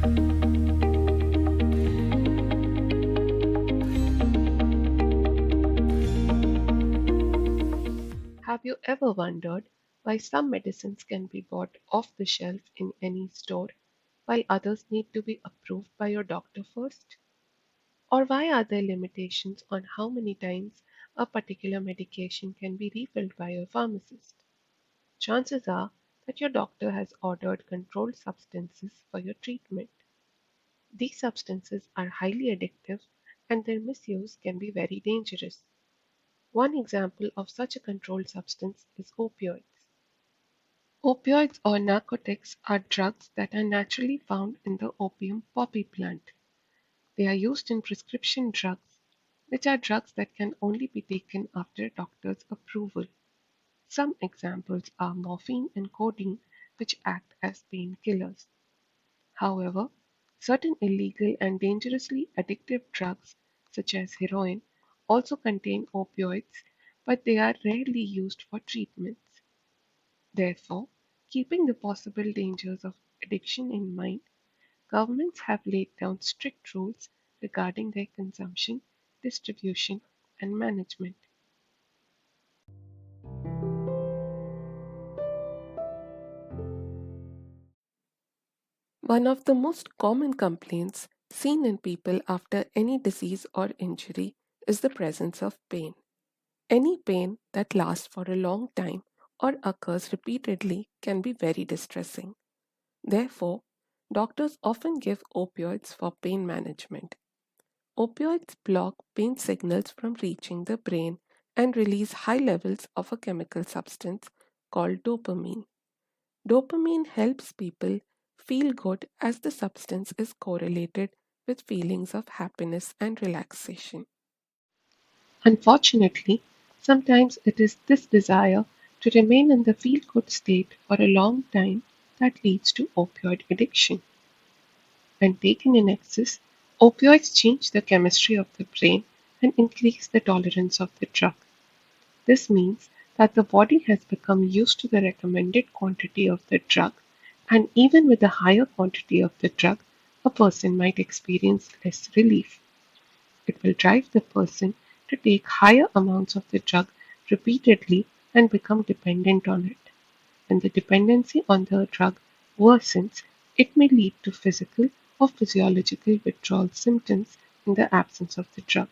Have you ever wondered why some medicines can be bought off the shelf in any store while others need to be approved by your doctor first? Or why are there limitations on how many times a particular medication can be refilled by your pharmacist? Chances are that your doctor has ordered controlled substances for your treatment. These substances are highly addictive and their misuse can be very dangerous. One example of such a controlled substance is opioids. Opioids or narcotics are drugs that are naturally found in the opium poppy plant. They are used in prescription drugs, which are drugs that can only be taken after a doctor's approval. Some examples are morphine and codeine, which act as painkillers. However, certain illegal and dangerously addictive drugs, such as heroin, also contain opioids, but they are rarely used for treatments. Therefore, keeping the possible dangers of addiction in mind, governments have laid down strict rules regarding their consumption, distribution, and management. One of the most common complaints seen in people after any disease or injury is the presence of pain. Any pain that lasts for a long time or occurs repeatedly can be very distressing. Therefore, doctors often give opioids for pain management. Opioids block pain signals from reaching the brain and release high levels of a chemical substance called dopamine. Dopamine helps people feel good as the substance is correlated with feelings of happiness and relaxation. Unfortunately, sometimes it is this desire to remain in the feel good state for a long time that leads to opioid addiction. When taken in excess, opioids change the chemistry of the brain and increase the tolerance of the drug. This means that the body has become used to the recommended quantity of the drug, and even with a higher quantity of the drug, a person might experience less relief. It will drive the person to take higher amounts of the drug repeatedly and become dependent on it. When the dependency on the drug worsens, it may lead to physical or physiological withdrawal symptoms in the absence of the drug.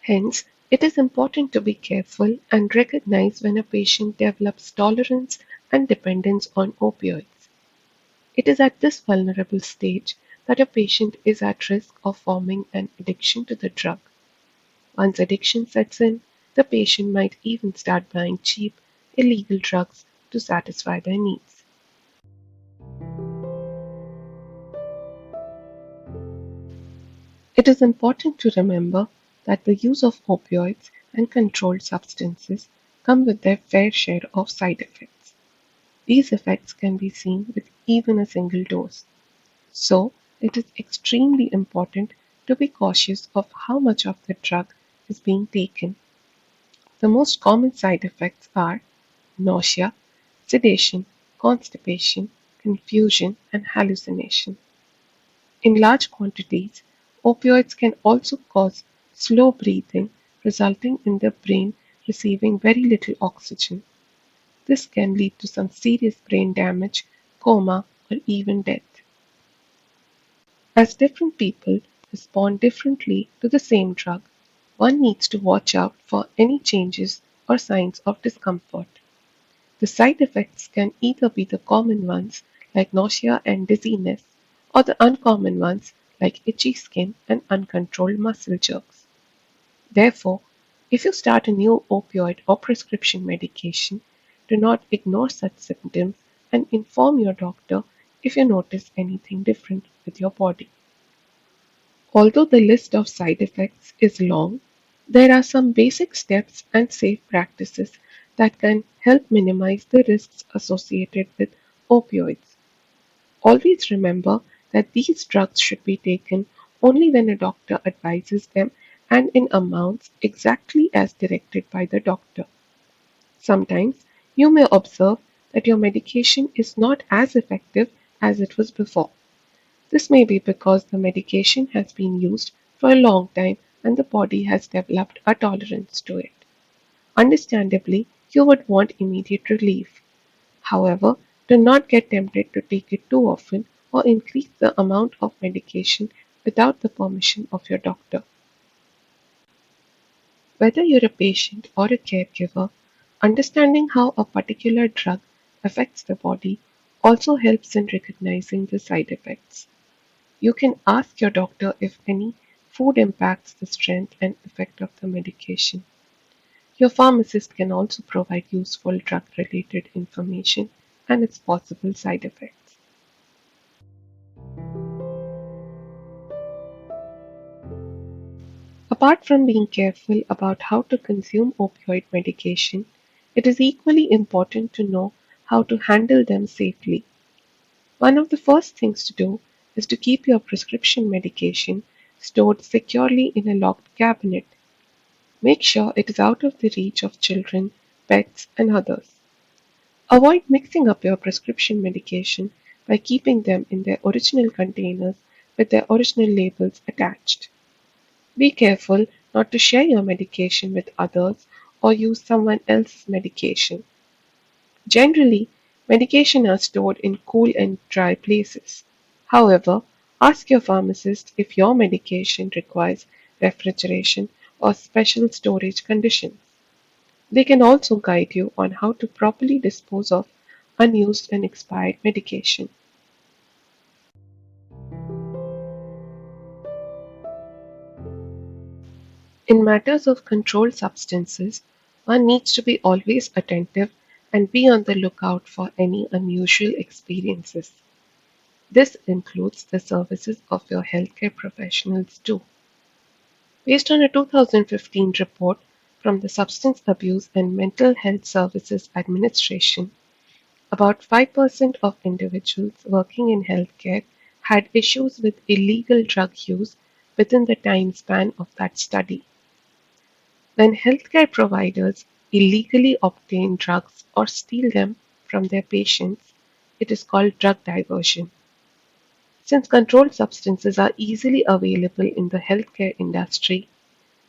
Hence, it is important to be careful and recognize when a patient develops tolerance and dependence on opioids. It is at this vulnerable stage that a patient is at risk of forming an addiction to the drug. Once addiction sets in, the patient might even start buying cheap, illegal drugs to satisfy their needs. It is important to remember that the use of opioids and controlled substances come with their fair share of side effects. These effects can be seen with even a single dose. So, it is extremely important to be cautious of how much of the drug is being taken. The most common side effects are nausea, sedation, constipation, confusion, and hallucination. In large quantities, opioids can also cause slow breathing, resulting in the brain receiving very little oxygen. This can lead to some serious brain damage, coma, or even death. As different people respond differently to the same drug, one needs to watch out for any changes or signs of discomfort. The side effects can either be the common ones like nausea and dizziness, or the uncommon ones like itchy skin and uncontrolled muscle jerks. Therefore, if you start a new opioid or prescription medication, do not ignore such symptoms and inform your doctor if you notice anything different with your body. Although the list of side effects is long, there are some basic steps and safe practices that can help minimize the risks associated with opioids. Always remember that these drugs should be taken only when a doctor advises them and in amounts exactly as directed by the doctor. Sometimes you may observe that your medication is not as effective as it was before. This may be because the medication has been used for a long time and the body has developed a tolerance to it. Understandably, you would want immediate relief. However, do not get tempted to take it too often or increase the amount of medication without the permission of your doctor. Whether you're a patient or a caregiver, understanding how a particular drug affects the body also helps in recognizing the side effects. You can ask your doctor if any food impacts the strength and effect of the medication. Your pharmacist can also provide useful drug related information and its possible side effects. Apart from being careful about how to consume opioid medication, it is equally important to know how to handle them safely. One of the first things to do is to keep your prescription medication stored securely in a locked cabinet. Make sure it is out of the reach of children, pets, and others. Avoid mixing up your prescription medication by keeping them in their original containers with their original labels attached. Be careful not to share your medication with others or use someone else's medication. Generally, medication are stored in cool and dry places. However, ask your pharmacist if your medication requires refrigeration or special storage conditions. They can also guide you on how to properly dispose of unused and expired medication. In matters of controlled substances, one needs to be always attentive and be on the lookout for any unusual experiences. This includes the services of your healthcare professionals too. Based on a 2015 report from the Substance Abuse and Mental Health Services Administration, about 5% of individuals working in healthcare had issues with illegal drug use within the time span of that study. When healthcare providers illegally obtain drugs or steal them from their patients, it is called drug diversion. Since controlled substances are easily available in the healthcare industry,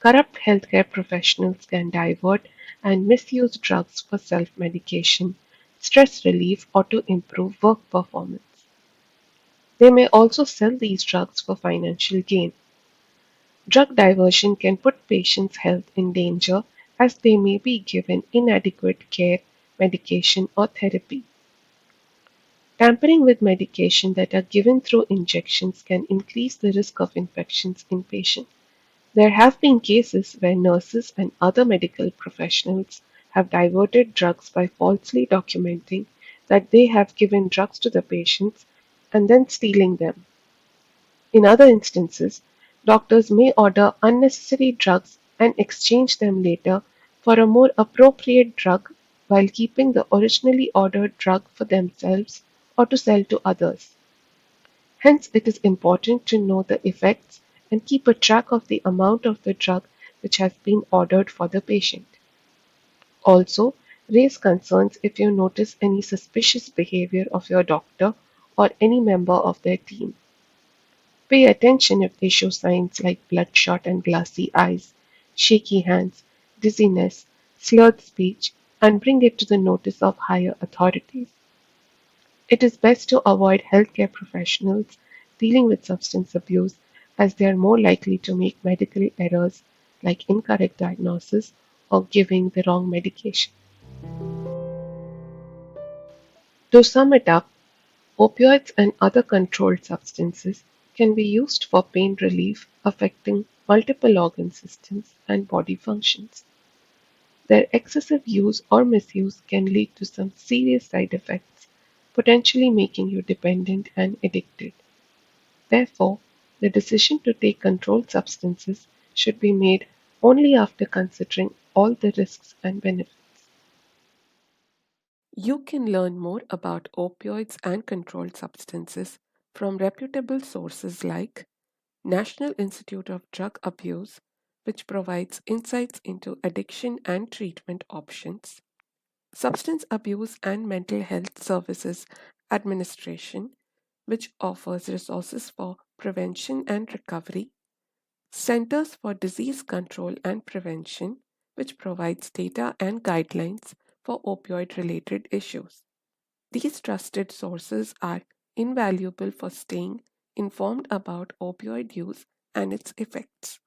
corrupt healthcare professionals can divert and misuse drugs for self medication, stress relief, or to improve work performance. They may also sell these drugs for financial gain. Drug diversion can put patients' health in danger as they may be given inadequate care, medication, or therapy. Tampering with medication that are given through injections can increase the risk of infections in patients. There have been cases where nurses and other medical professionals have diverted drugs by falsely documenting that they have given drugs to the patients and then stealing them. In other instances, doctors may order unnecessary drugs and exchange them later for a more appropriate drug while keeping the originally ordered drug for themselves or to sell to others. Hence, it is important to know the effects and keep a track of the amount of the drug which has been ordered for the patient. Also, raise concerns if you notice any suspicious behavior of your doctor or any member of their team. Pay attention if they show signs like bloodshot and glassy eyes, shaky hands, dizziness, slurred speech, and bring it to the notice of higher authorities. It is best to avoid healthcare professionals dealing with substance abuse as they are more likely to make medical errors like incorrect diagnosis or giving the wrong medication. To sum it up, opioids and other controlled substances can be used for pain relief affecting multiple organ systems and body functions. Their excessive use or misuse can lead to some serious side effects, potentially making you dependent and addicted. Therefore, the decision to take controlled substances should be made only after considering all the risks and benefits. You can learn more about opioids and controlled substances from reputable sources like National Institute of Drug Abuse, which provides insights into addiction and treatment options, Substance Abuse and Mental Health Services Administration, which offers resources for prevention and recovery, Centers for Disease Control and Prevention, which provides data and guidelines for opioid related issues. These trusted sources are invaluable for staying informed about opioid use and its effects.